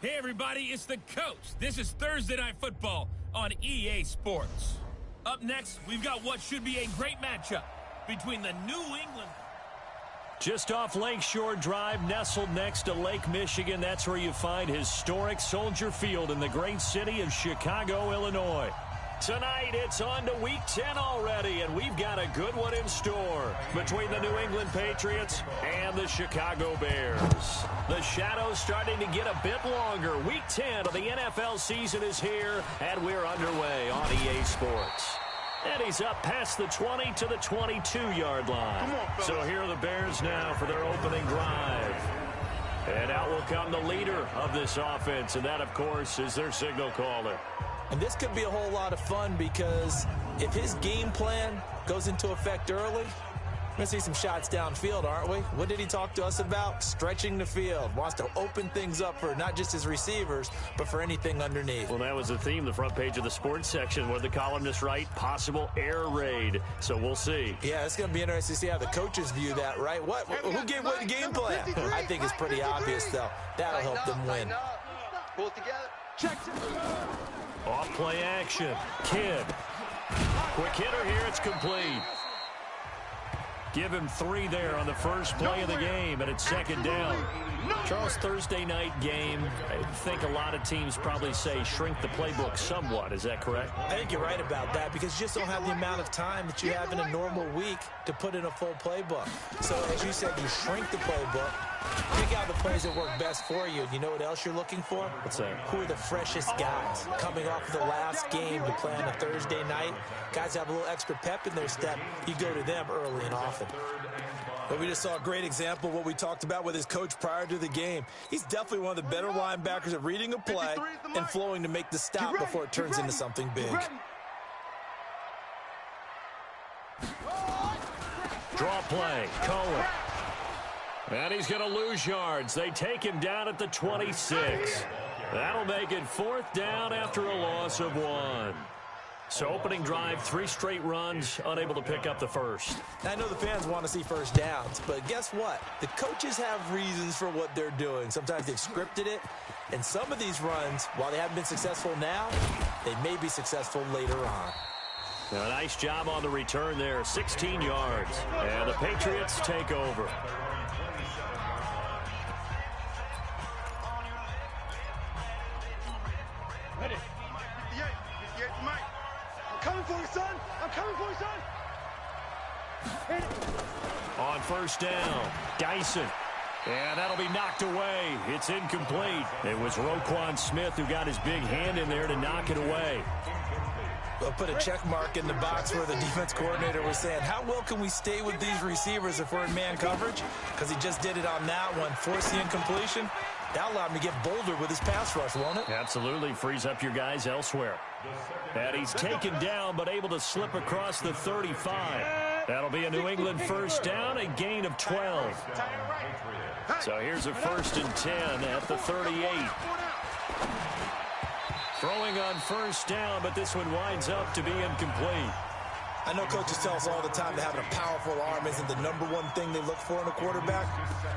Hey everybody, it's the coach. This is Thursday Night Football on EA Sports. Up next, we've got what should be a great matchup between the New England... Just off Lakeshore Drive, nestled next to Lake Michigan, that's where you find historic Soldier Field in the great city of Chicago, Illinois. Tonight, it's on to Week 10 already, and we've got a good one in store between the New England Patriots and the Chicago Bears. The shadow's starting to get a bit longer. Week 10 of the NFL season is here, and we're underway on EA Sports. And he's up past the 20 to the 22-yard line. So here are the Bears now for their opening drive. And out will come the leader of this offense, and that, of course, is their signal caller. And this could be a whole lot of fun because if his game plan goes into effect early, we're going to see some shots downfield, aren't we? What did he talk to us about? Stretching the field. Wants to open things up for not just his receivers, but for anything underneath. Well, that was the theme, the front page of the sports section. What did the columnists write? Possible air raid. So we'll see. Yeah, it's going to be interesting to see how the coaches view that, right? Who gave what game plan? I think it's pretty obvious, though. That'll help them win. Pull it together. Check it. Off play action. Kidd. Quick hitter here. It's complete. Give him 3 there on the first play of the game, and it's second down. Charles, Thursday night game, I think a lot of teams probably say shrink the playbook somewhat. Is that correct? I think you're right about that because you just don't have the amount of time that you have in a normal week to put in a full playbook. So, as you said, you shrink the playbook, pick out the plays that work best for you. You know what else you're looking for? What's that? Who are the freshest guys coming off of the last game to play on a Thursday night? Guys have a little extra pep in their step. You go to them early and often. But we just saw a great example of what we talked about with his coach prior to the game. He's definitely one of the better linebackers at reading a play and flowing to make the stop before it turns into something big. Draw play. Cohen. And he's going to lose yards. They take him down at the 26. That'll make it 4th down after a loss of 1. So opening drive, 3 straight runs, unable to pick up the first. I know the fans want to see first downs, but guess what? The coaches have reasons for what they're doing. Sometimes they've scripted it, and some of these runs, while they haven't been successful now, they may be successful later on. Now, a nice job on the return there, 16 yards. And the Patriots take over. Ready. 58 to Mike. I'm coming for you, son. I'm coming for you, son. On first down, Dyson. And that'll be knocked away. It's incomplete. It was Roquan Smith who got his big hand in there to knock it away. We'll put a check mark in the box where the defense coordinator was saying, how well can we stay with these receivers if we're in man coverage? Because he just did it on that one, forced the incompletion. That allowed him to get bolder with his pass rush, won't it? Absolutely. Frees up your guys elsewhere. And he's taken down, but able to slip across the 35. That'll be a New England first down, a gain of 12. So here's a 1st and 10 at the 38. Throwing on first down, but this one winds up to be incomplete. I know coaches tell us all the time that having a powerful arm isn't the #1 thing they look for in a quarterback.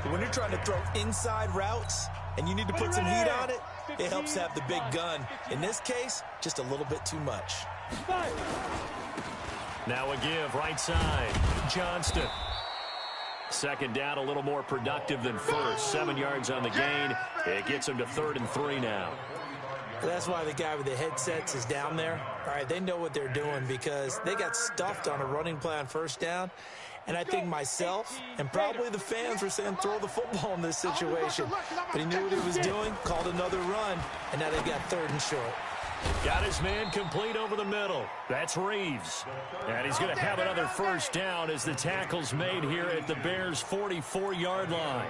But when you're trying to throw inside routes and you need to put some heat on it, it helps to have the big gun. In this case, just a little bit too much. Now a give, right side, Johnston. Second down, a little more productive than first. 7 yards on the gain. It gets him to 3rd and 3 now. That's why the guy with the headsets is down there. All right, they know what they're doing because they got stuffed on a running play on first down. And I think myself and probably the fans were saying throw the football in this situation. But he knew what he was doing, called another run, and now they've got 3rd and short. Got his man complete over the middle. That's Reeves. And he's going to have another first down as the tackle's made here at the Bears' 44-yard line.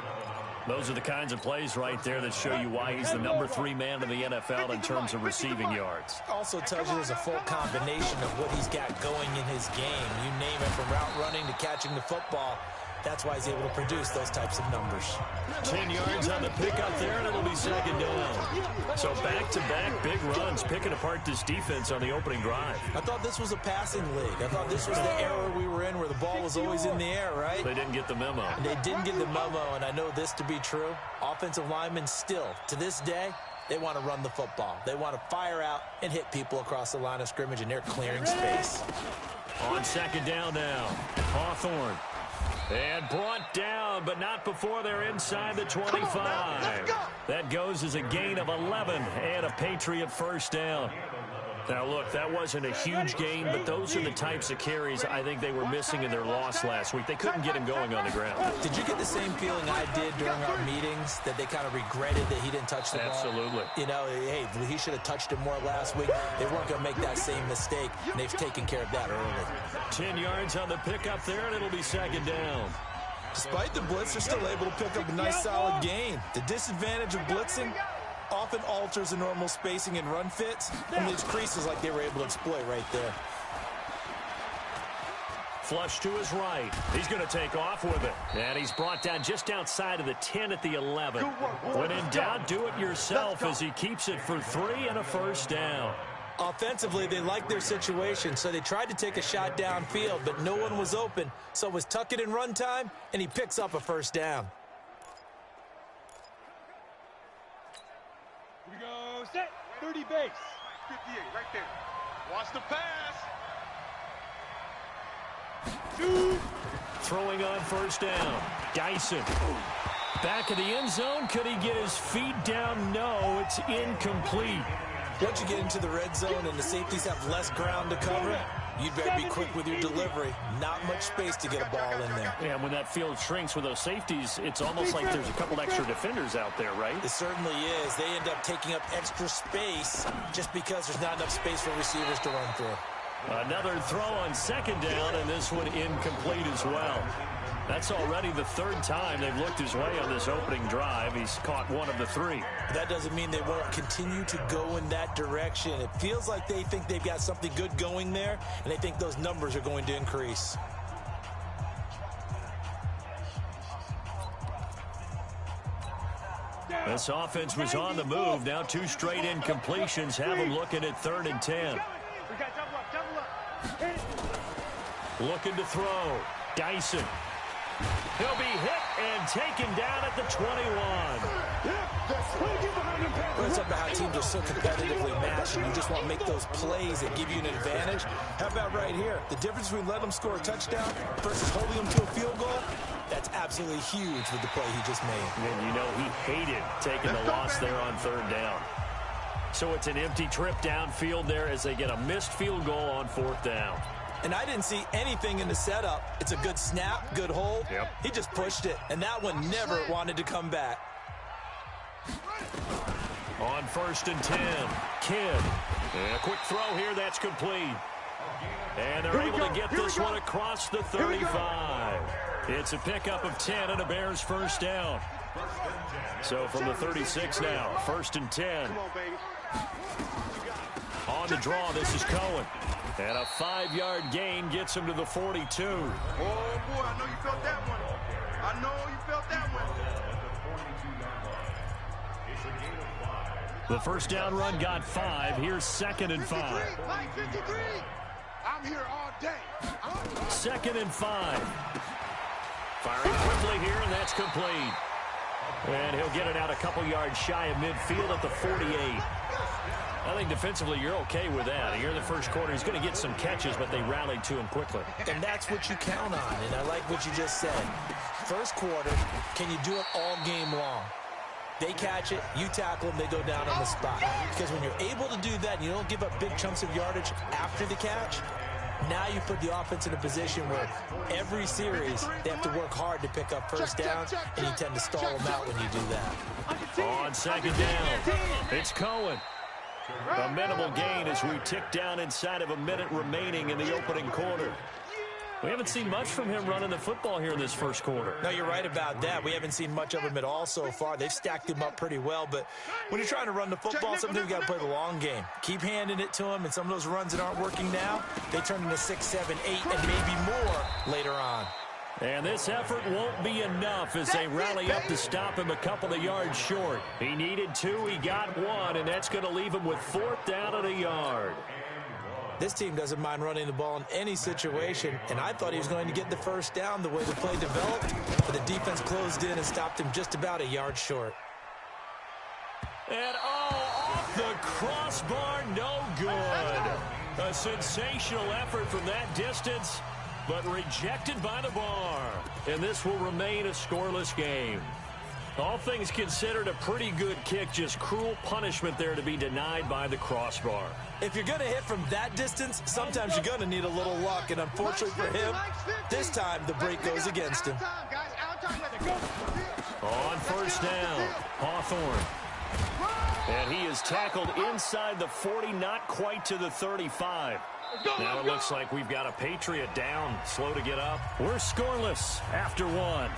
Those are the kinds of plays right there that show you why he's the #3 man in the NFL in terms of receiving yards. Also tells you there's a full combination of what he's got going in his game. You name it, from route running to catching the football. That's why he's able to produce those types of numbers. 10 yards on the pickup there, and it'll be second down. So back-to-back big runs, picking apart this defense on the opening drive. I thought this was a passing league. I thought this was the era we were in where the ball was always in the air, right? They didn't get the memo. And they didn't get the memo, and I know this to be true. Offensive linemen still, to this day, They want to run the football. They want to fire out and hit people across the line of scrimmage, and they're clearing space. On second down now, Hawthorne. And brought down, but not before they're inside the 25. That goes as a gain of 11 and a Patriot first down. Now, look, that wasn't a huge gain, but those are the types of carries I think they were missing in their loss last week. They couldn't get him going on the ground. Did you get the same feeling I did during our meetings, that they kind of regretted that he didn't touch the ball? Absolutely. You know, hey, he should have touched it more last week. They weren't going to make that same mistake, and they've taken care of that early. 10 yards on the pickup there, and it'll be second down. Despite the blitz, they're still able to pick up a nice, solid gain. The disadvantage of blitzing often alters the normal spacing and run fits, and leaves creases like they were able to exploit right there. Flush to his right. He's going to take off with it. And he's brought down just outside of the 10 at the 11. When in doubt, do it yourself as he keeps it for 3 and a first down. Offensively, they liked their situation, so they tried to take a shot downfield, but no one was open. So it was tuck it in run time, and he picks up a first down. Here we go, set, 30 base. 58, right there. Watch the pass. Shoot. Throwing on first down. Dyson. Back of the end zone. Could he get his feet down? No, it's incomplete. Once you get into the red zone and the safeties have less ground to cover, you'd better be quick with your delivery. Not much space to get a ball in there. Yeah, when that field shrinks with those safeties, it's almost like there's a couple extra defenders out there, right? It certainly is. They end up taking up extra space just because there's not enough space for receivers to run through. Another throw on second down, and this one incomplete as well. That's already the third time they've looked his way on this opening drive. He's caught one of the 3. That doesn't mean they won't continue to go in that direction. It feels like they think they've got something good going there, and they think those numbers are going to increase. This offense was on the move. Now 2 straight incompletions have them looking at 3rd and 10. We got double up. Looking to throw. Dyson. He'll be hit and taken down at the 21. It's up to how teams are so competitively matched, and you just want to make those plays that give you an advantage. How about right here? The difference between letting them score a touchdown versus holding them to a field goal, that's absolutely huge with the play he just made. And you know he hated taking the loss there on 3rd down. So it's an empty trip downfield there as they get a missed field goal on 4th down. And I didn't see anything in the setup. It's a good snap, good hold. Yep. He just pushed it, and that one never wanted to come back. On 1st and 10, Kidd. And a quick throw here, that's complete. And they're able to get this one across the 35. It's a pickup of 10 and a Bears first down. So from the 36 now, 1st and 10. Come on, baby. On the draw, this is Cohen. And a 5-yard gain gets him to the 42. Oh, boy, I know you felt that one. I know you felt that one. The first down run got 5. Here's 2nd and 5. Mike, 53. I'm here all day. 2nd and 5. Firing quickly here, and that's complete. And he'll get it out a couple yards shy of midfield at the 48. I think defensively you're okay with that. Here in the first quarter, he's going to get some catches, but they rallied to him quickly. And that's what you count on, and I like what you just said. First quarter, can you do it all game long? They catch it, you tackle them, they go down on the spot. Because when you're able to do that and you don't give up big chunks of yardage after the catch, now you put the offense in a position where every series they have to work hard to pick up first downs, and you tend to stall them out when you do that. On 2nd down, it's Cohen. A minimal gain as we tick down inside of a minute remaining in the opening quarter. We haven't seen much from him running the football here in this first quarter. No, you're right about that. We haven't seen much of him at all so far. They've stacked him up pretty well, but when you're trying to run the football, sometimes you got to play the long game. Keep handing it to him, and some of those runs that aren't working now, they turn into 6, 7, 8, and maybe more later on. And this effort won't be enough as they rally up to stop him a couple of yards short. He needed 2, he got 1, and that's going to leave him with 4th down and a yard. This team doesn't mind running the ball in any situation, and I thought he was going to get the first down the way the play developed, but the defense closed in and stopped him just about a yard short. And off the crossbar, no good. A sensational effort from that distance, but rejected by the bar. And this will remain a scoreless game. All things considered, a pretty good kick, just cruel punishment there to be denied by the crossbar. If you're going to hit from that distance, sometimes you're going to need a little luck, and unfortunately for him, this time the break goes against him. On first down, Hawthorne. And he is tackled inside the 40, not quite to the 35. Now it looks like we've got a Patriot down, slow to get up. We're scoreless after one.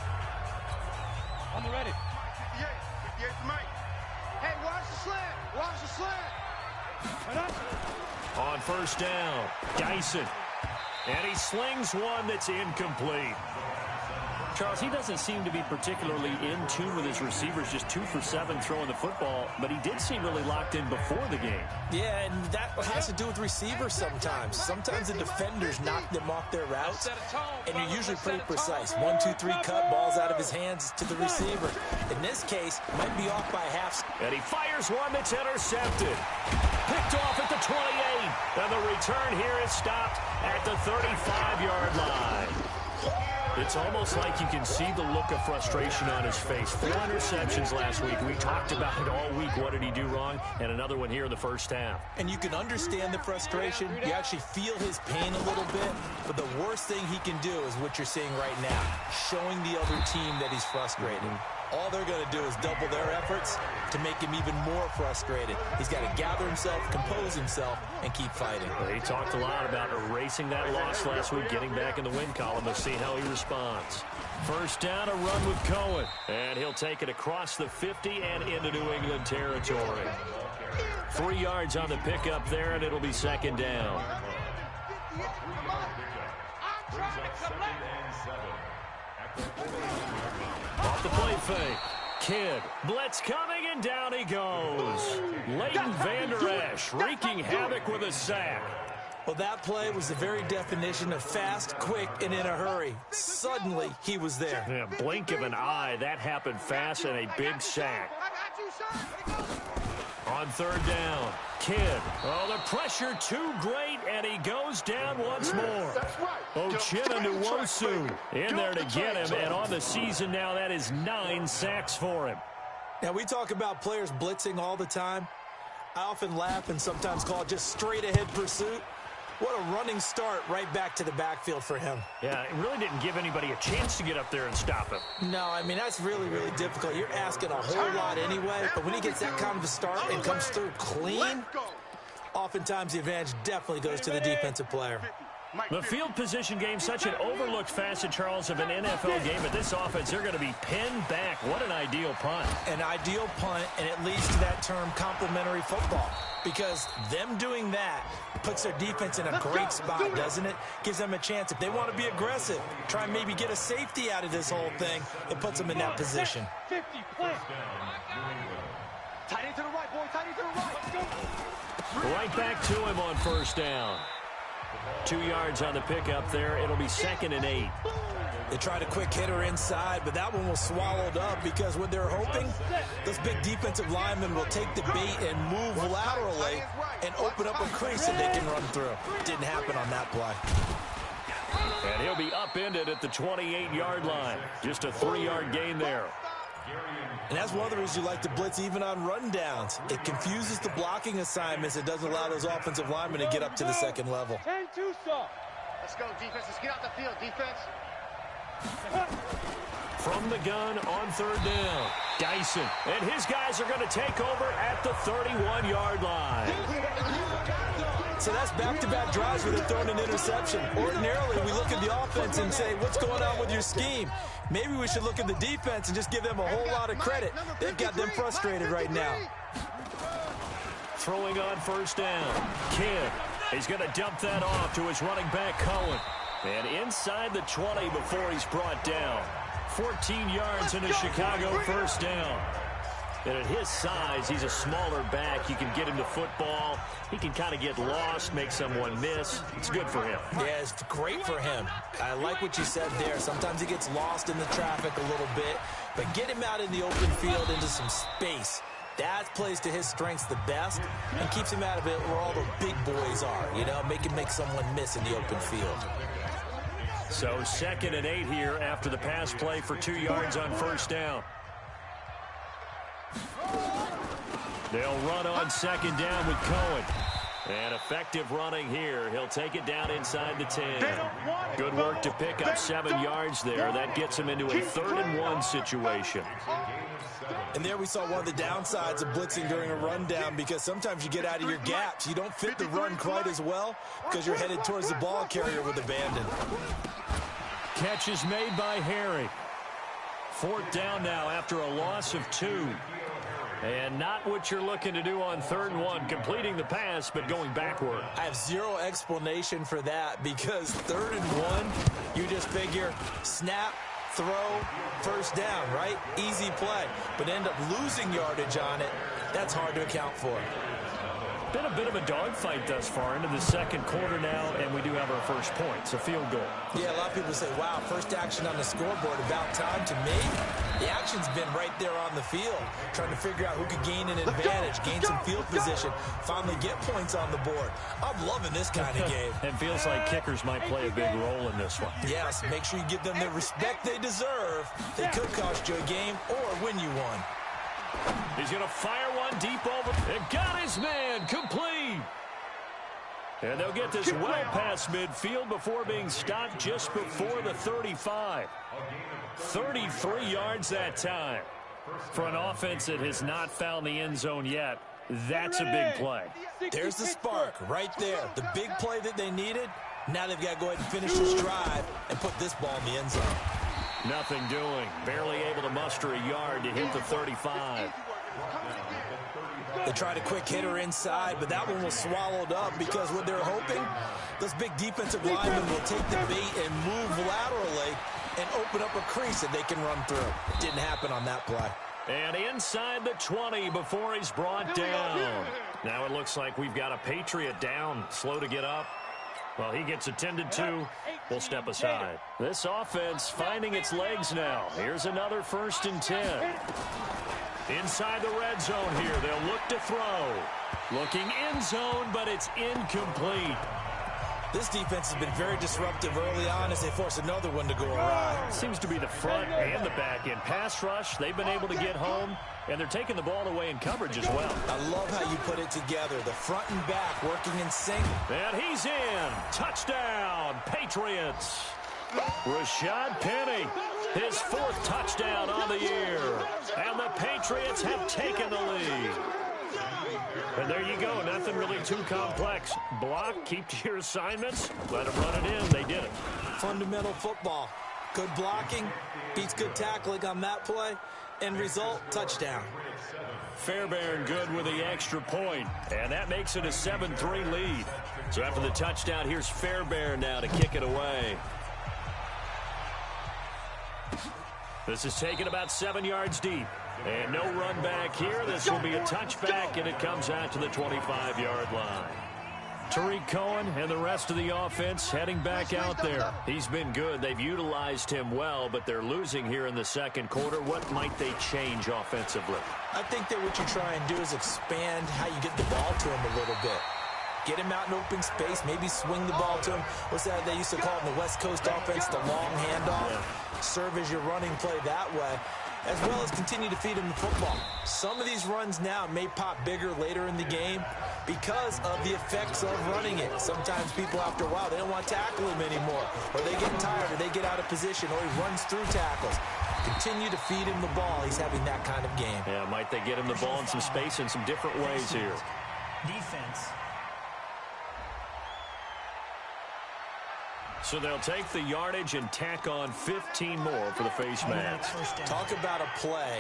On the ready. 58 to Mike. Hey, watch the slant. Watch the slant. On first down, Dyson. And he slings one that's incomplete. Charles, he doesn't seem to be particularly in tune with his receivers, just 2 for 7 throwing the football, but he did seem really locked in before the game. Yeah, and that has to do with receivers sometimes. Sometimes the defenders knock them off their routes, and you're usually pretty precise. 1, 2, 3 cut, balls out of his hands to the receiver. In this case, might be off by half. And he fires one that's intercepted. Picked off at the 28, and the return here is stopped at the 35-yard line. It's almost like you can see the look of frustration on his face. 4 interceptions last week. We talked about it all week. What did he do wrong? And another one here in the first half. And you can understand the frustration. You actually feel his pain a little bit. But the worst thing he can do is what you're seeing right now, showing the other team that he's frustrated. All they're going to do is double their efforts to make him even more frustrated. He's got to gather himself, compose himself, and keep fighting. Well, he talked a lot about erasing that loss last week, getting back in the win column. Let's see how he responds. First down, a run with Cohen. And he'll take it across the 50 and into New England territory. 3 yards on the pickup there, and it'll be second down. Off the play fake. Kidd. Blitz coming, and down he goes. Leighton Vander Esch wreaking havoc with a sack. Well, that play was the very definition of fast, quick, and in a hurry. Suddenly, he was there. In a blink of an eye, that happened fast, and a big sack. On third down, Kidd. Oh, the pressure too great, and he goes down once more. Uchenna Nwosu in there to get him, and on the season now, that is 9 sacks for him. Now, we talk about players blitzing all the time. I often laugh and sometimes call it just straight-ahead pursuit. What a running start right back to the backfield for him. Yeah, it really didn't give anybody a chance to get up there and stop him. No, I mean, that's really, really difficult. You're asking a whole lot anyway, but when he gets that kind of a start and comes through clean, oftentimes the advantage definitely goes to the defensive player. The field position game, such an overlooked facet, Charles, of an NFL game. But this offense, they're going to be pinned back. What an ideal punt. An ideal punt, and it leads to that term complementary football. Because them doing that puts their defense in a great spot, doesn't it? Gives them a chance. If they want to be aggressive, try and maybe get a safety out of this whole thing, it puts them in that position. 50, play. Tight end to the right, boy. Tight end to the right. Let's go. Right back to him on first down. 2 yards on the pickup there. It'll be 2nd and 8. They tried a quick hitter inside, but that one was swallowed up because what they're hoping, those big defensive linemen will take the bait and move laterally and open up a crease that they can run through. Didn't happen on that play. And he'll be upended at the 28-yard line. Just a 3-yard gain there. And that's one of the reasons you like to blitz even on rundowns. It confuses the blocking assignments. It doesn't allow those offensive linemen to get up to the second level. 10-2 stop. Let's go, defense. Let's get out the field, defense. From the gun on third down, Dyson. And his guys are going to take over at the 31-yard line. So that's back-to-back drives where they're throwing an interception. Ordinarily, we look at the offense and say, what's going on with your scheme? Maybe we should look at the defense and just give them a whole lot of credit. They've got them frustrated right now. Throwing on first down, Kidd. He's going to dump that off to his running back, Cohen. And inside the 20 before he's brought down. 14 yards in a Chicago first down. And at his size, he's a smaller back. You can get him the football. He can kind of get lost, make someone miss. It's good for him. Yeah, it's great for him. I like what you said there. Sometimes he gets lost in the traffic a little bit, but get him out in the open field into some space. That plays to his strengths the best and keeps him out of it where all the big boys are, you know, make someone miss in the open field. So 2nd and 8 here after the pass play for 2 yards on first down. They'll run on 2nd down with Cohen. And effective running here. He'll take it down inside the 10. Good work to pick up 7 yards there. That gets him into a 3rd and 1 situation. And there we saw one of the downsides of blitzing during a rundown, because sometimes you get out of your gaps. You don't fit the run quite as well because you're headed towards the ball carrier with abandon. Catch is made by Harry. 4th down now after a loss of 2. And not what you're looking to do on 3rd and 1, completing the pass, but going backward. I have zero explanation for that, because 3rd and 1, you just figure snap, throw, first down, right? Easy play. But end up losing yardage on it. That's hard to account for. Been a bit of a dogfight thus far into the 2nd quarter now, and we do have our first point. It's a field goal. Yeah, a lot of people say, wow, first action on the scoreboard, about time. To me, the action's been right there on the field, trying to figure out who could gain an advantage, gain some field position, finally get points on the board. I'm loving this kind of game. It feels like kickers might play a big role in this one. Yes, make sure you give them the respect they deserve. They could cost you a game or win you one. He's going to fire one deep over. And got his man complete. And they'll get this well past midfield before being stopped just before the 35. 33 yards that time. For an offense that has not found the end zone yet, that's a big play. There's the spark right there. The big play that they needed. Now they've got to go ahead and finish this drive and put this ball in the end zone. Nothing doing. Barely able to muster a yard to hit the 35. They tried a quick hitter inside, but that one was swallowed up, because what they're hoping, those big defensive linemen will take the bait and move laterally and open up a crease that they can run through. Didn't happen on that play. And inside the 20 before he's brought down. Now it looks like we've got a Patriot down, slow to get up. Well, he gets attended to. We'll step aside. This offense finding its legs now. Here's another 1st and 10. Inside the red zone here. They'll look to throw. Looking end zone, but it's incomplete. This defense has been very disruptive early on as they force another one to go awry. Seems to be the front and the back end. Pass rush, they've been able to get home, and they're taking the ball away in coverage as well. I love how you put it together. The front and back working in sync. And he's in. Touchdown, Patriots. Rashad Penny, his 4th touchdown on the year. And the Patriots have taken the lead. And there you go. Nothing really too complex. Block, keep to your assignments, let them run it in. They did it. Fundamental football. Good blocking, beats good tackling on that play. End result, touchdown. Fairbairn good with the extra point, and that makes it a 7-3 lead. So after the touchdown, here's Fairbairn now to kick it away. This is taken about 7 yards deep. And no run back here. This will be a touchback, and it comes out to the 25-yard line. Tariq Cohen and the rest of the offense heading back out there. He's been good. They've utilized him well, but they're losing here in the 2nd quarter. What might they change offensively? I think that what you try and do is expand how you get the ball to him a little bit. Get him out in open space, maybe swing the ball to him. What's that they used to call in the West Coast offense, the long handoff? Yeah. Serve as your running play that way, as well as continue to feed him the football. Some of these runs now may pop bigger later in the game because of the effects of running it. Sometimes people, after a while, they don't want to tackle him anymore, or they get tired, or they get out of position, or he runs through tackles. Continue to feed him the ball. He's having that kind of game. Yeah, might they get him the ball in some space in some different ways here. Defense. So they'll take the yardage and tack on 15 more for the face mask. Talk about a play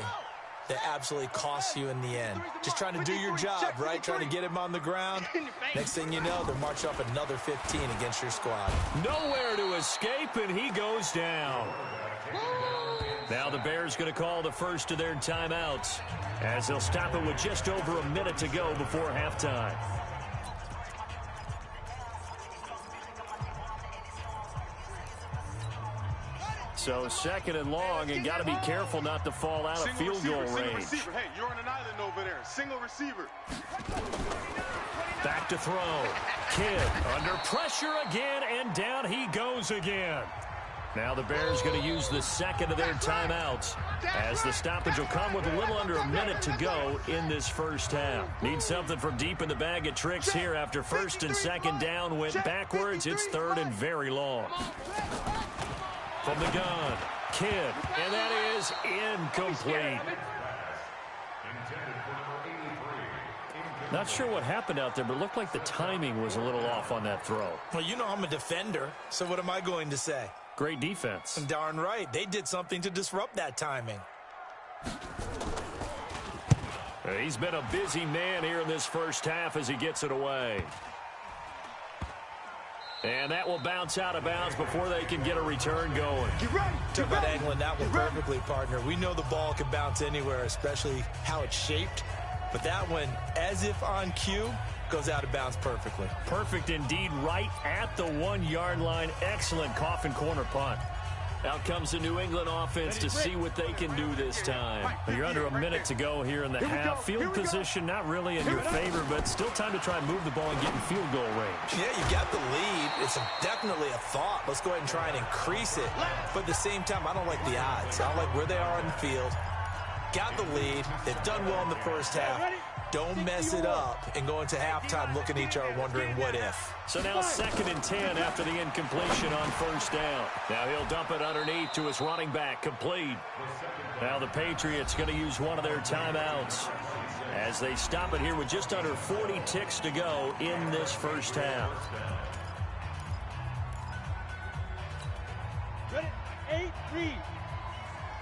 that absolutely costs you in the end. Just trying to do your job, right? Trying to get him on the ground. Next thing you know, they're marching up another 15 against your squad. Nowhere to escape, and he goes down. Now the Bears going to call the first of their timeouts as they'll stop it with just over a minute to go before halftime. So second and long, and got to be careful not to fall out of field goal range. Hey, you're on an island over there. Single receiver. Back to throw. Kidd under pressure again, and down he goes again. Now the Bears going to use the second of their timeouts, as the stoppage will come with a little under a minute to go in this first half. Need something from deep in the bag of tricks here after first and second down went backwards. It's third and very long. From the gun, Kidd, and that is incomplete. Not sure what happened out there, but it looked like the timing was a little off on that throw. Well, you know I'm a defender, so what am I going to say? Great defense. Darn right. They did something to disrupt that timing. He's been a busy man here in this first half as he gets it away. And that will bounce out of bounds before they can get a return going. Talk about angling that one perfectly, partner. We know the ball can bounce anywhere, especially how it's shaped. But that one, as if on cue, goes out of bounds perfectly. Perfect indeed, right at the 1-yard line. Excellent coffin corner punt. Out comes the New England offense to see what they can do this time. You're under a minute to go here in the half. Field position not really in your favor, but still time to try and move the ball and get in field goal range. Yeah, you got the lead. It's definitely a thought. Let's go ahead and try and increase it. But at the same time, I don't like the odds. I don't like where they are on the field. Got the lead. They've done well in the first half. Don't mess it up and go into halftime looking at each other wondering what if. So now 2nd and 10 after the incompletion on first down. Now he'll dump it underneath to his running back, complete. Now the Patriots going to use one of their timeouts as they stop it here with just under 40 ticks to go in this first half. Ready? 8-3.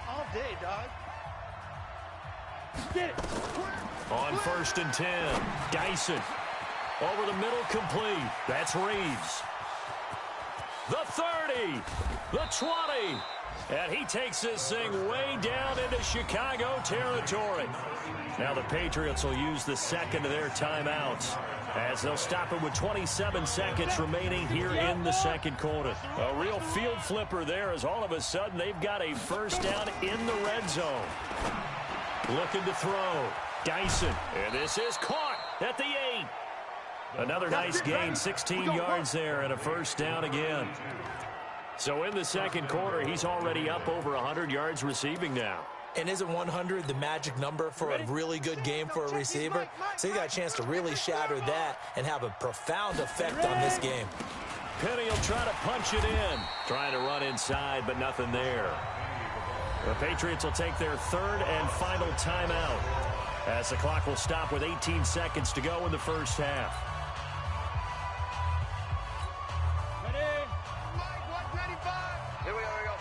All day, dog. Get it. On 1st and 10, Dyson over the middle, complete. That's Reeves. The 30, the 20, and he takes this thing way down into Chicago territory. Now the Patriots will use the second of their timeouts as they'll stop it with 27 seconds remaining here in the second quarter. A real field flipper there as all of a sudden they've got a first down in the red zone. Looking to throw. Dyson. And this is caught at the 8. Another nice gain, 16 yards there and a first down again. So in the second quarter, he's already up over 100 yards receiving now. And isn't 100 the magic number for a really good game for a receiver? So he got a chance to really shatter that and have a profound effect on this game. Penny will try to punch it in. Trying to run inside, but nothing there. The Patriots will take their third and final timeout as the clock will stop with 18 seconds to go in the first half. Ready? Mike, 195. Here we go.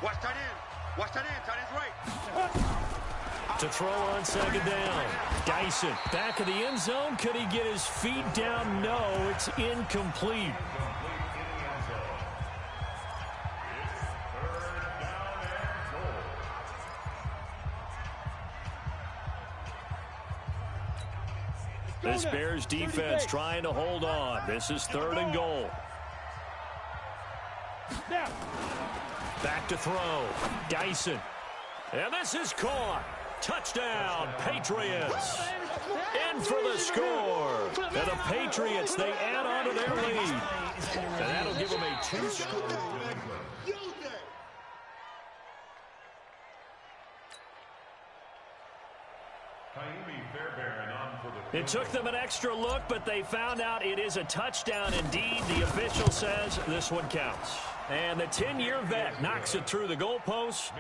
Watch tight end. Watch tight end. Tight end's right. To throw on second down. Dyson back of the end zone. Could he get his feet down? No, it's incomplete. This Bears defense trying to hold on. This is 3rd and goal. Back to throw. Dyson. And this is caught. Touchdown, Patriots. In for the score. And the Patriots, they add on to their lead. And that'll give them a 2-score. It took them an extra look, but they found out it is a touchdown indeed. The official says this one counts. And the 10-year vet knocks it through the goalpost.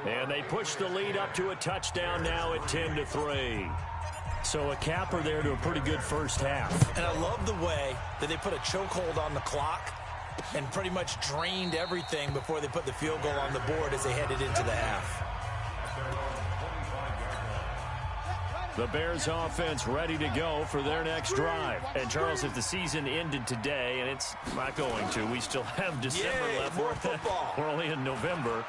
And they push the lead up to a touchdown now at 10-3. So a capper there to a pretty good first half. And I love the way that they put a chokehold on the clock and pretty much drained everything before they put the field goal on the board as they headed into the half. The Bears offense ready to go for their next drive. And, Charles, if the season ended today, and it's not going to, we still have December left. More football. We're only in November.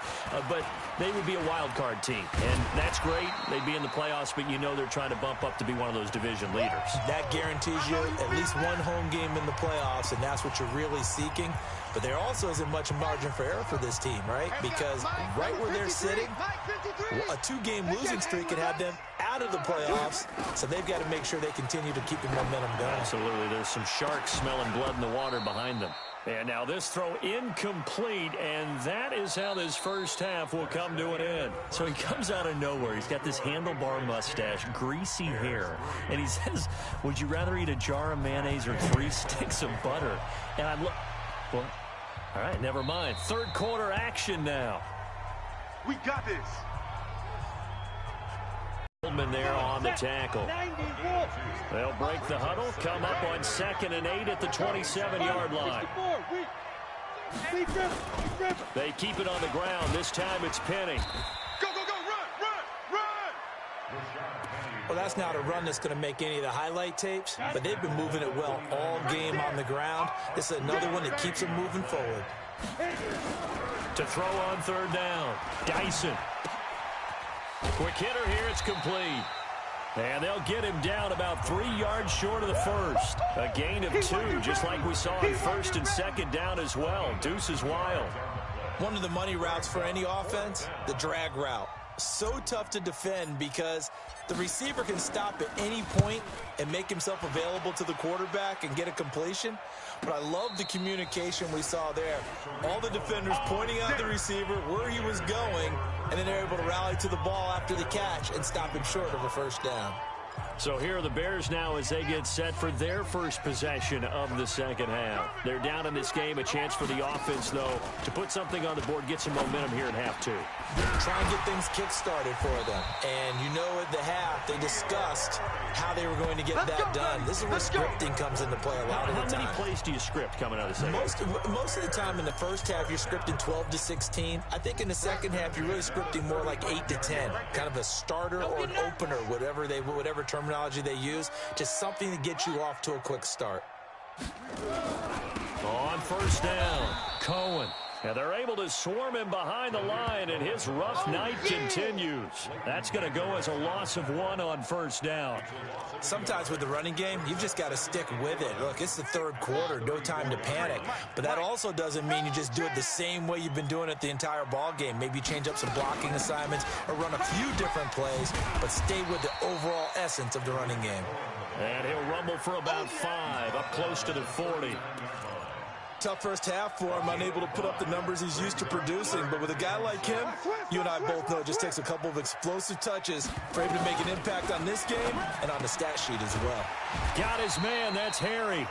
But they would be a wild card team. And that's great. They'd be in the playoffs, but you know they're trying to bump up to be one of those division leaders. That guarantees you at least one home game in the playoffs, and that's what you're really seeking. But there also isn't much margin for error for this team, right? Because right where they're sitting, a 2-game losing streak could have them out of the playoffs, so they've got to make sure they continue to keep the momentum going. Absolutely. There's some sharks smelling blood in the water behind them. And now this throw incomplete, and that is how this first half will come to an end. So he comes out of nowhere. He's got this handlebar mustache, greasy hair, and he says, would you rather eat a jar of mayonnaise or 3 sticks of butter? And I look, well, all right, never mind. Third quarter action now. We got this. Goldman there on the tackle. They'll break the huddle, come up on 2nd and 8 at the 27-yard line. They keep it on the ground. This time it's Penny. Go, go, go, run. Well, that's not a run that's going to make any of the highlight tapes, but they've been moving it well all game on the ground. This is another one that keeps them moving forward. To throw on 3rd down, Dyson. Quick hitter here, it's complete. And they'll get him down about 3 yards short of the first. A gain of 2, just like we saw on 1st and 2nd down as well. Deuce is wild. One of the money routes for any offense, the drag route. So tough to defend because the receiver can stop at any point and make himself available to the quarterback and get a completion. But I love the communication we saw there. All the defenders pointing out the receiver where he was going, and then they're able to rally to the ball after the catch and stop him short of a first down. So here are the Bears now as they get set for their first possession of the second half. They're down in this game. A chance for the offense, though, to put something on the board, get some momentum here in half 2. Try and get things kick-started for them. And you know at the half, they discussed how they were going to get that done. This is where scripting comes into play a lot of the time. How many plays do you script coming out of the second? Most of the time in the first half, you're scripting 12 to 16. I think in the second half, you're really scripting more like 8 to 10. Kind of a starter or an opener, whatever terminology they use, just something to get you off to a quick start. On 1st down, Cohen. And they're able to swarm him behind the line, and his rough night continues. That's going to go as a loss of 1 on 1st down. Sometimes with the running game, you've just got to stick with it. Look, it's the 3rd quarter, no time to panic. But that also doesn't mean you just do it the same way you've been doing it the entire ball game. Maybe change up some blocking assignments or run a few different plays, but stay with the overall essence of the running game. And he'll rumble for about 5, up close to the 40. Tough first half for him, unable to put up the numbers he's used to producing. But with a guy like him, you and I both know it just takes a couple of explosive touches for him to make an impact on this game and on the stat sheet as well. Got his man, that's Harry.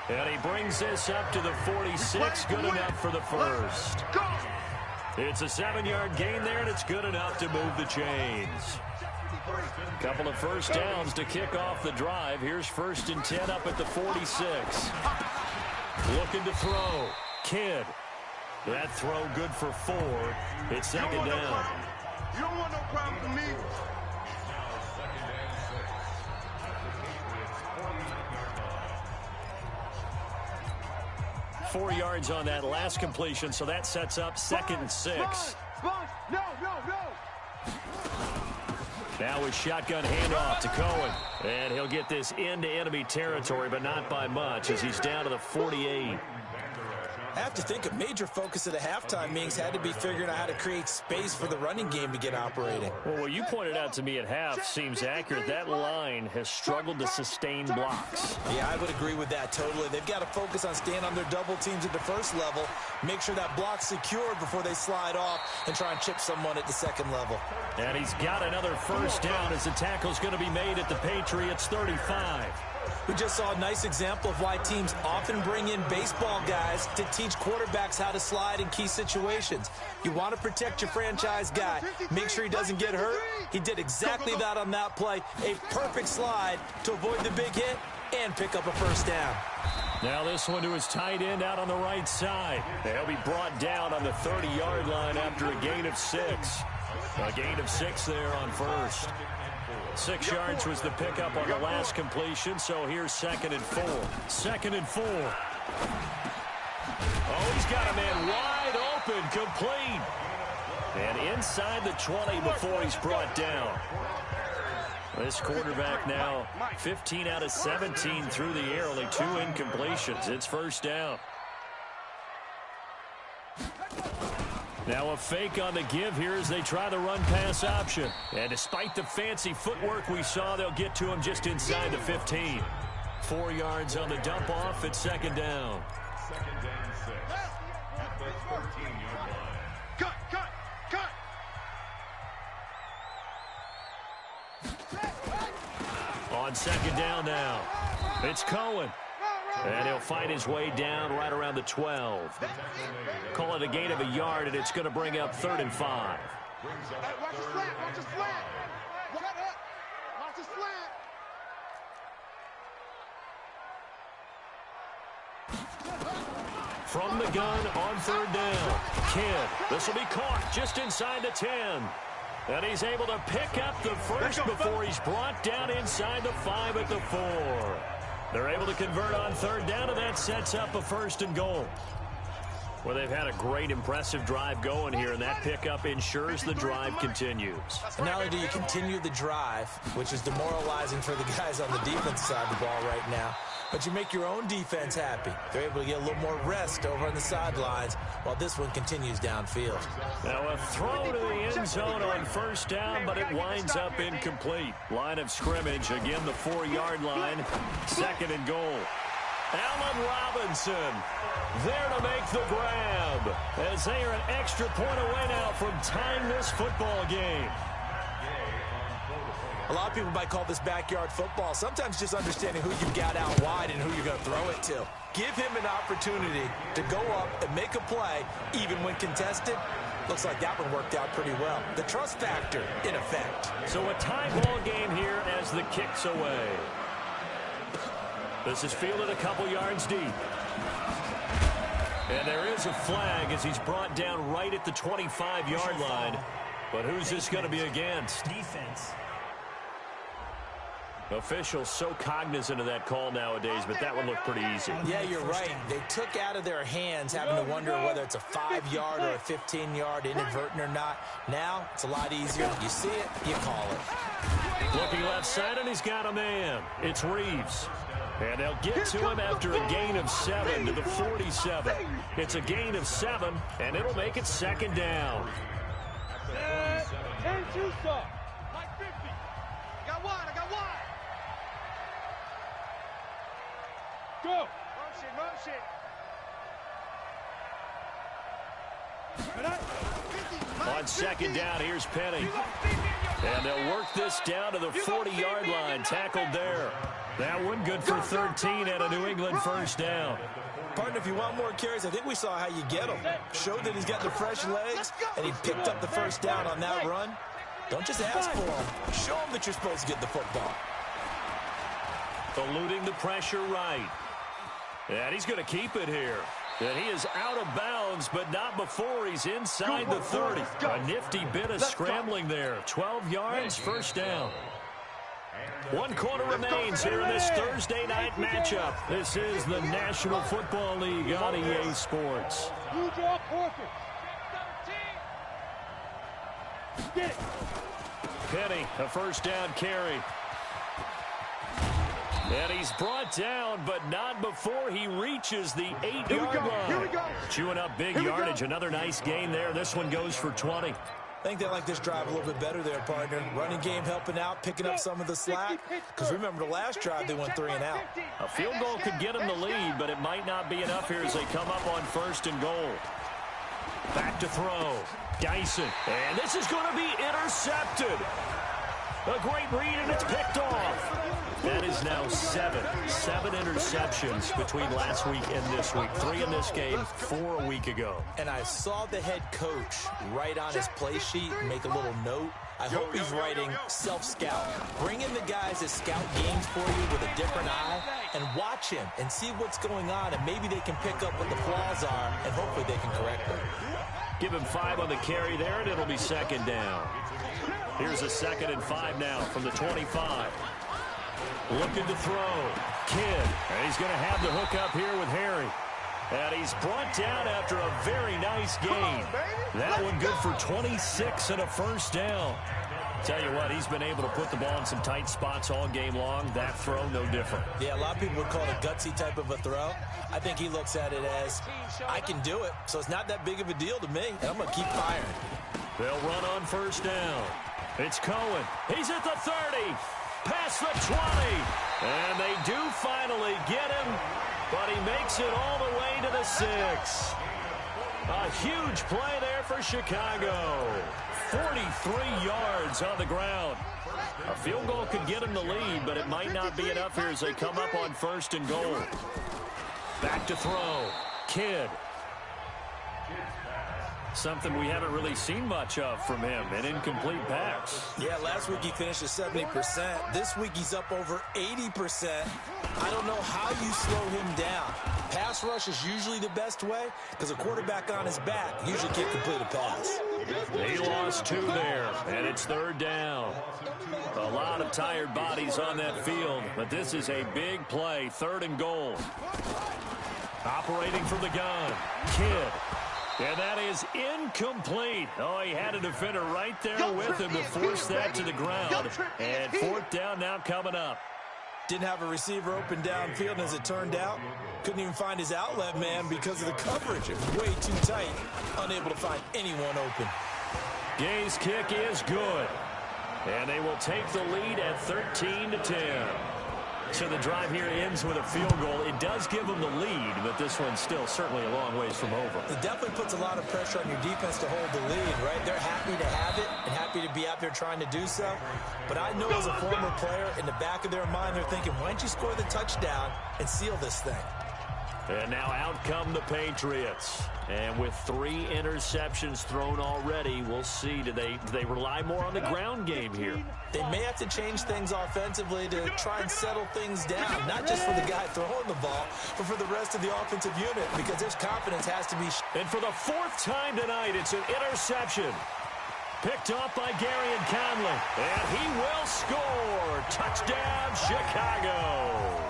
And he brings this up to the 46, good enough for the first. It's a 7-yard gain there, and it's good enough to move the chains. Couple of first downs to kick off the drive. Here's 1st and 10 up at the 46. Looking to throw. Kidd. That throw good for 4. It's 2nd down. You don't want no problem with me. – 4 yards on that last completion, so that sets up 2nd and 6. No. Now with shotgun handoff to Cohen. And he'll get this into enemy territory, but not by much as he's down to the 48. I have to think a major focus of the halftime meetings had to be figuring out how to create space for the running game to get operating. Well, what you pointed out to me at half seems accurate. That line has struggled to sustain blocks. Yeah, I would agree with that totally. They've got to focus on staying on their double teams at the first level, make sure that block's secured before they slide off and try and chip someone at the second level. And he's got another first down as the tackle's going to be made at the Patriots 35. We just saw a nice example of why teams often bring in baseball guys to teach quarterbacks how to slide in key situations. You want to protect your franchise guy. Make sure he doesn't get hurt. He did exactly that on that play. A perfect slide to avoid the big hit and pick up a first down. Now this one to his tight end out on the right side. They'll be brought down on the 30-yard line after a gain of 6. A gain of 6 there on 1st. 6 yards was the pickup on the last completion, so here's 2nd and 4. 2nd and 4. Oh, he's got a man wide open, complete. And inside the 20 before he's brought down. This quarterback now 15 out of 17 through the air, only 2 incompletions. It's 1st down. Now a fake on the give here as they try the run-pass option. And despite the fancy footwork we saw, they'll get to him just inside the 15. 4 yards on the dump-off at 2nd down. 2nd down 6 at the 13-yard line. Cut! On 2nd down now, it's Cohen. And he'll fight his way down right around the 12. Call it a gain of a yard, and it's going to bring up 3rd and 5. Watch the slant! Watch the slant! Watch the slant! From the gun on 3rd down. Kidd. This will be caught just inside the 10. And he's able to pick up the first before he's brought down inside the 5 at the 4. They're able to convert on 3rd down, and that sets up a 1st and goal. Well, they've had a great, impressive drive going here, and that pickup ensures the drive continues. And not only do you continue the drive, which is demoralizing for the guys on the defense side of the ball right now, but you make your own defense happy. They're able to get a little more rest over on the sidelines while this one continues downfield. Now a throw to the end zone on 1st down, but it winds up incomplete. Line of scrimmage, again the 4-yard line. 2nd and goal. Allen Robinson there to make the grab as they are an extra point away now from tying this football game. A lot of people might call this backyard football. Sometimes just understanding who you've got out wide and who you're going to throw it to. Give him an opportunity to go up and make a play, even when contested. Looks like that one worked out pretty well. The trust factor, in effect. So a tie ball game here as the kick's away. This is fielded a couple yards deep. And there is a flag as he's brought down right at the 25-yard line. But who's this going to be against? Defense. Officials so cognizant of that call nowadays, but that one looked pretty easy. Yeah, you're right. They took out of their hands having to wonder whether it's a 5-yard or a 15-yard inadvertent or not. Now, it's a lot easier. You see it, you call it. Looking left side, and he's got a man. It's Reeves. And they'll get to him after a gain of 7 to the 47. It's a gain of 7, and it'll make it 2nd down. 10-2 stop. Like 50. I got one. Go. Motion. On 2nd down, here's Penny. And they'll work this down to the 40-yard line. Tackled there. That one good for 13 and a New England 1st down. Partner, if you want more carries, I think we saw how you get them. Showed that he's got the fresh legs, and he picked up the 1st down on that run. Don't just ask for him. Show him that you're supposed to get the football. Eluding the pressure right. And he's going to keep it here. And he is out of bounds, but not before he's inside the 30. A nifty bit of scrambling there. 12 yards, 1st down. 1 quarter remains here in this Thursday night matchup. This is the National Football League on EA Sports. Penny, a 1st down carry. And he's brought down, but not before he reaches the 8-yard line. Chewing up big yardage. Another nice gain there. This one goes for 20. I think they like this drive a little bit better there, partner. Running game helping out, picking up some of the slack. Because remember, the last drive, they went 3 and out. A field goal could get them the lead, but it might not be enough here as they come up on 1st and goal. Back to throw. Dyson. And this is going to be intercepted. A great read, and it's picked off. That is now 7 interceptions between last week and this week. 3 in this game, 4 a week ago. And I saw the head coach write on his play sheet, make a little note. I hope he's writing self-scout. Bring in the guys that scout games for you with a different eye and watch him and see what's going on, and maybe they can pick up what the flaws are, and hopefully they can correct them. Give him 5 on the carry there, and it'll be 2nd down. Here's a 2nd and 5 now from the 25. Looking to throw. Kidd. And he's going to have the hook up here with Harry. And he's brought down after a very nice gain. That one good for 26 and a first down. Tell you what, he's been able to put the ball in some tight spots all game long. That throw, no different. Yeah, a lot of people would call it a gutsy type of a throw. I think he looks at it as, I can do it, so it's not that big of a deal to me, and I'm going to keep firing. They'll run on first down. It's Cohen. He's at the 30. Past the 20. And they do finally get him, but he makes it all the way to the 6. A huge play there for Chicago. 43 yards on the ground. A field goal could get him the lead, but it might not be enough here as they come up on 1st and goal. Back to throw. Kidd. Something we haven't really seen much of from him, an incomplete pass. Yeah, last week he finished at 70%. This week he's up over 80%. I don't know how you slow him down. Pass rush is usually the best way because a quarterback on his back usually can't complete a pass. He lost 2 there, and it's 3rd down. A lot of tired bodies on that field, but this is a big play, 3rd and goal. Operating from the gun, Kidd. And that is incomplete. Oh, he had a defender right there with him to force that to the ground. And 4th down now coming up. Didn't have a receiver open downfield, and as it turned out, couldn't even find his outlet man because of the coverage. It was way too tight, unable to find anyone open. Gay's kick is good. And they will take the lead at 13-10. So the drive here ends with a field goal. It does give them the lead, but this one's still certainly a long ways from over. It definitely puts a lot of pressure on your defense to hold the lead, right? They're happy to have it and happy to be out there trying to do so. But I know as a former player, in the back of their mind, they're thinking, why don't you score the touchdown and seal this thing? And now out come the Patriots. And with 3 interceptions thrown already, we'll see. Do they rely more on the ground game here? They may have to change things offensively to try and settle things down, not just for the guy throwing the ball, but for the rest of the offensive unit, because their confidence has to be. And for the 4th time tonight, it's an interception. Picked off by Gary and Conley. And he will score. Touchdown, Chicago.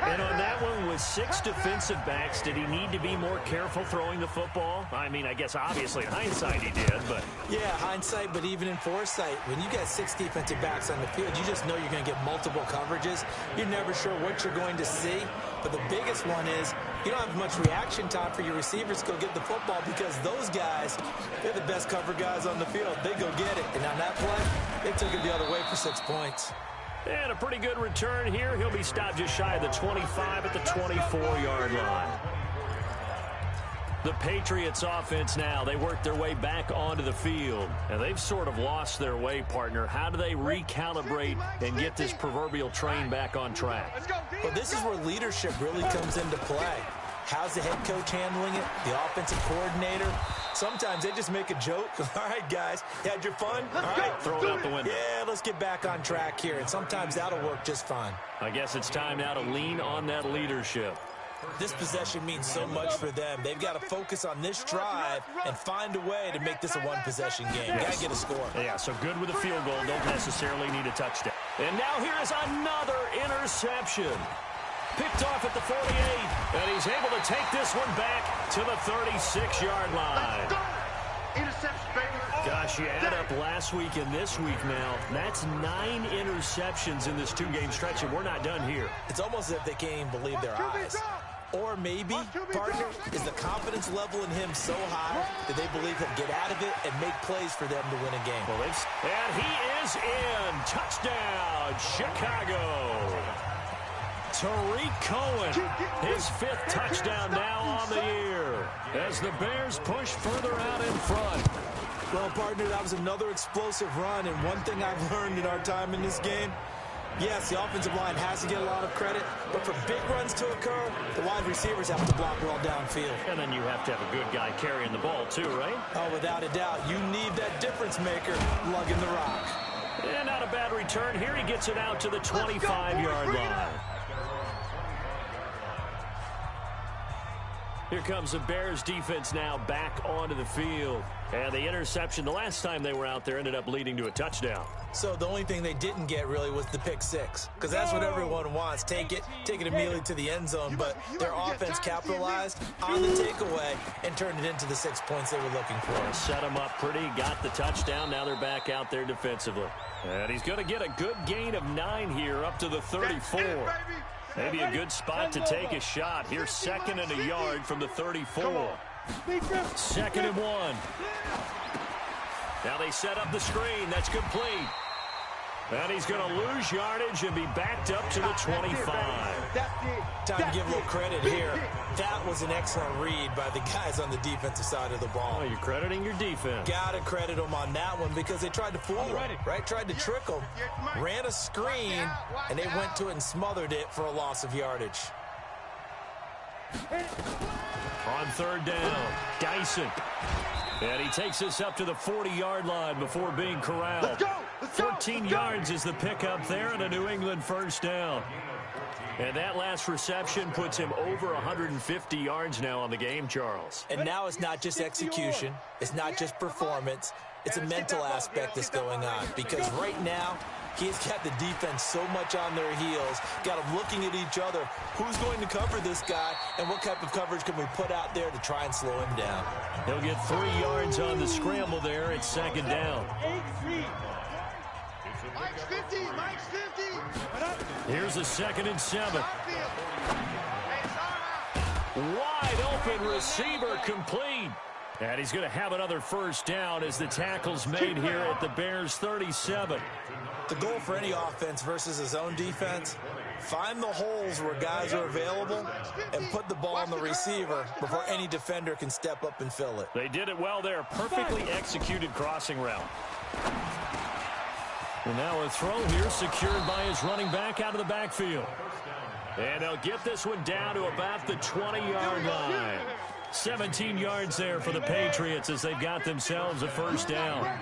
And on that one, with 6 defensive backs, did he need to be more careful throwing the football? I mean, I guess obviously in hindsight he did, but... Yeah, hindsight, but even in foresight, when you got 6 defensive backs on the field, you just know you're going to get multiple coverages. You're never sure what you're going to see. But the biggest one is you don't have much reaction time for your receivers to go get the football because those guys, they're the best cover guys on the field. They go get it. And on that play, they took it the other way for 6 points. And a pretty good return here. He'll be stopped just shy of the 25 at the 24-yard line. The Patriots offense now, they work their way back onto the field. And they've sort of lost their way, partner. How do they recalibrate and get this proverbial train back on track? Well, this is where leadership really comes into play. How's the head coach handling it? The offensive coordinator? Sometimes they just make a joke. All right, guys, you had your fun? All right. Throw it out the window. Yeah, let's get back on track here. And sometimes that'll work just fine. I guess it's time now to lean on that leadership. This possession means so much for them. They've got to focus on this drive and find a way to make this a one-possession game. Got to get a score. Yeah, so good with a field goal. Don't necessarily need a touchdown. And now here is another interception. Picked off at the 48, and he's able to take this one back to the 36-yard line. Interception, baby. Gosh, you add up last week and this week now, that's 9 interceptions in this 2-game stretch, and we're not done here. It's almost as if they can't even believe their eyes. Or maybe, partner, is the confidence level in him so high that they believe he'll get out of it and make plays for them to win a game. Well, and he is in. Touchdown, Chicago. Tariq Cohen, his 5th touchdown now on the year as the Bears push further out in front. Well, partner, that was another explosive run, and one thing I've learned in our time in this game, yes, the offensive line has to get a lot of credit, but for big runs to occur, the wide receivers have to block well downfield. And then you have to have a good guy carrying the ball too, right? Oh, without a doubt. You need that difference maker lugging the rock. And not a bad return here. He gets it out to the 25-yard line. Here comes the Bears defense now back onto the field. And the interception the last time they were out there ended up leading to a touchdown. So the only thing they didn't get really was the pick six, because that's what everyone wants. Take it immediately to the end zone, but their offense capitalized on the takeaway and turned it into the 6 points they were looking for. Set them up pretty, got the touchdown. Now they're back out there defensively. And he's going to get a good gain of 9 here up to the 34. Maybe a good spot to take a shot. Here's 2nd and a yard from the 34. 2nd and 1. Now they set up the screen. That's complete. And he's going to lose yardage and be backed up to the 25. Time to give a little credit here. That was an excellent read by the guys on the defensive side of the ball. Oh, you're crediting your defense. Got to credit them on that one because they tried to fool him, right? Tried to trick him. Ran a screen, and they went to it and smothered it for a loss of yardage. On 3rd down, Dyson. And he takes us up to the 40-yard line before being corralled. 14 yards is the pickup there and a New England 1st down. And that last reception puts him over 150 yards now on the game, Charles. And now it's not just execution. It's not just performance. It's a mental aspect that's going on. Because right now, he's got the defense so much on their heels, got them looking at each other. Who's going to cover this guy, and what type of coverage can we put out there to try and slow him down? He'll get 3 yards on the scramble there. It's 2nd down. Mike's 50. Mike's 50. Here's a 2nd and 7. Wide open receiver complete. And he's going to have another 1st down as the tackle's made here at the Bears 37. The goal for any offense versus his own defense, find the holes where guys are available and put the ball on the receiver before any defender can step up and fill it. They did it well there. Perfectly executed crossing route. And now a throw here secured by his running back out of the backfield. And they'll get this one down to about the 20-yard line. 17 yards there for the Patriots as they've got themselves a 1st down.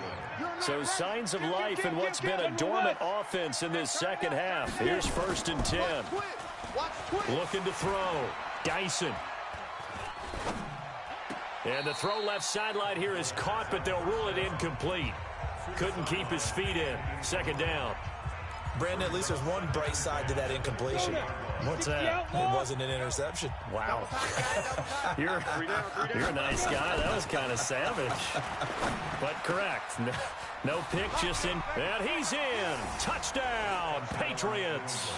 So signs of life in what's been a dormant offense in this 2nd half. Here's 1st and 10. Looking to throw. Dyson. And the throw left sideline here is caught, but they'll rule it incomplete. Couldn't keep his feet in. 2nd down. Brandon, at least there's one bright side to that incompletion. What's that? It wasn't an interception. Wow. You're a nice guy. That was kind of savage. But correct. No pick, just in. And he's in. Touchdown, Patriots.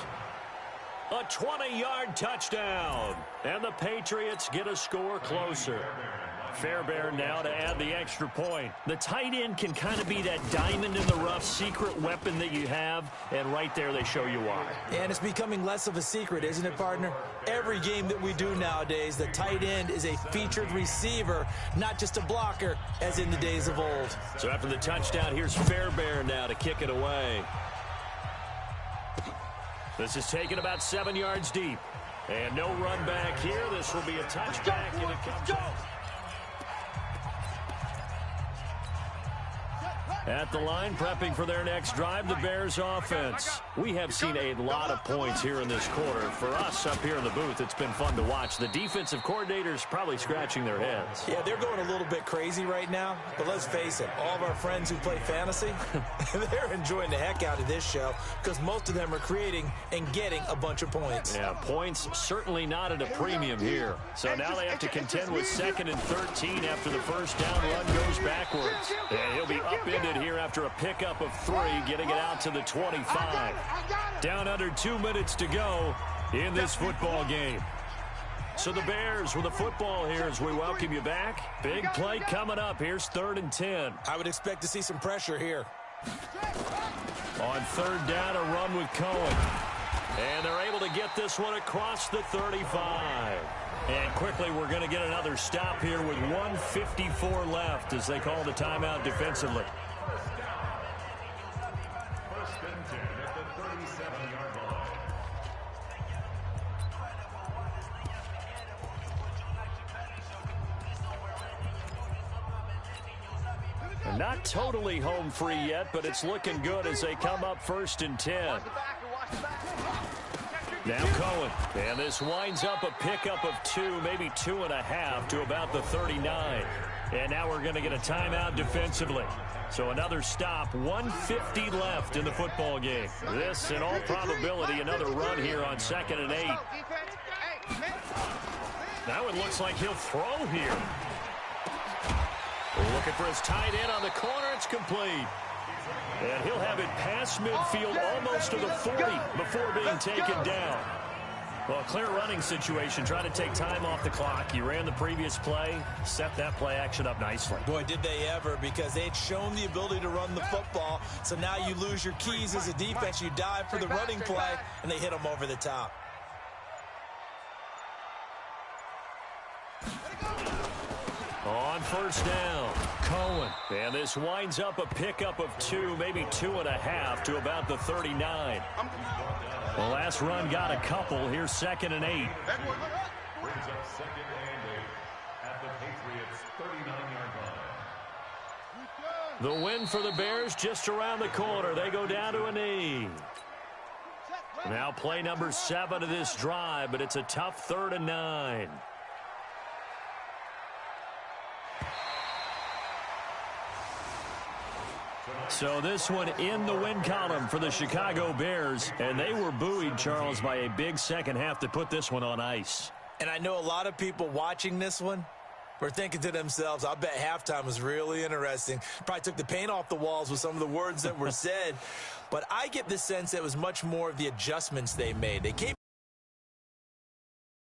A 20-yard touchdown. And the Patriots get a score closer. Fairbairn now to add the extra point. The tight end can kind of be that diamond in the rough secret weapon that you have, and right there they show you why. And it's becoming less of a secret, isn't it, partner? Every game that we do nowadays, the tight end is a featured receiver, not just a blocker, as in the days of old. So after the touchdown, here's Fairbairn now to kick it away. This is taken about 7 yards deep. And no run back here. This will be a touchback, and it comes out. At the line, prepping for their next drive, the Bears offense. We have seen a lot of points here in this quarter. For us up here in the booth, it's been fun to watch. The defensive coordinators probably scratching their heads. Yeah, they're going a little bit crazy right now. But let's face it, all of our friends who play fantasy, they're enjoying the heck out of this show because most of them are creating and getting a bunch of points. Yeah, points certainly not at a premium here. So now they have to contend with 2nd and 13 after the 1st down run goes backwards. And he'll be upended here after a pickup of 3, getting it out to the 25. Down under 2 minutes to go in this football game. So the Bears with the football here as we welcome you back. Big play coming up. Here's 3rd and 10. I would expect to see some pressure here. On 3rd down, a run with Cohen. And they're able to get this one across the 35. And quickly, we're going to get another stop here with 1:54 left as they call the timeout defensively. Not totally home free yet, but it's looking good as they come up 1st and 10. Now Cohen. And this winds up a pickup of 2, maybe 2.5 to about the 39. And now we're going to get a timeout defensively. So another stop, 1:50 left in the football game. This, in all probability, another run here on 2nd and 8. Now it looks like he'll throw here. Looking for his tight end on the corner. It's complete. And he'll have it past midfield almost to the 40 before being taken down. Well, clear running situation. Trying to take time off the clock. He ran the previous play, set that play action up nicely. Boy, did they ever, because they'd shown the ability to run the football. So now you lose your keys as a defense. You dive for the running play, and they hit them over the top. On first down, Cohen. And this winds up a pickup of 2, maybe 2.5 to about the 39. The last run got a couple. Here's 2nd and 8. Brings up 2nd and 8 at the Patriots' 39-yard line. The win for the Bears just around the corner. They go down to a knee. Now play number 7 of this drive, but it's a tough 3rd and 9. So this one in the win column for the Chicago Bears. And they were buoyed, Charles, by a big second half to put this one on ice. And I know a lot of people watching this one were thinking to themselves, I bet halftime was really interesting. Probably took the paint off the walls with some of the words that were said. But I get the sense it was much more of the adjustments they made. They came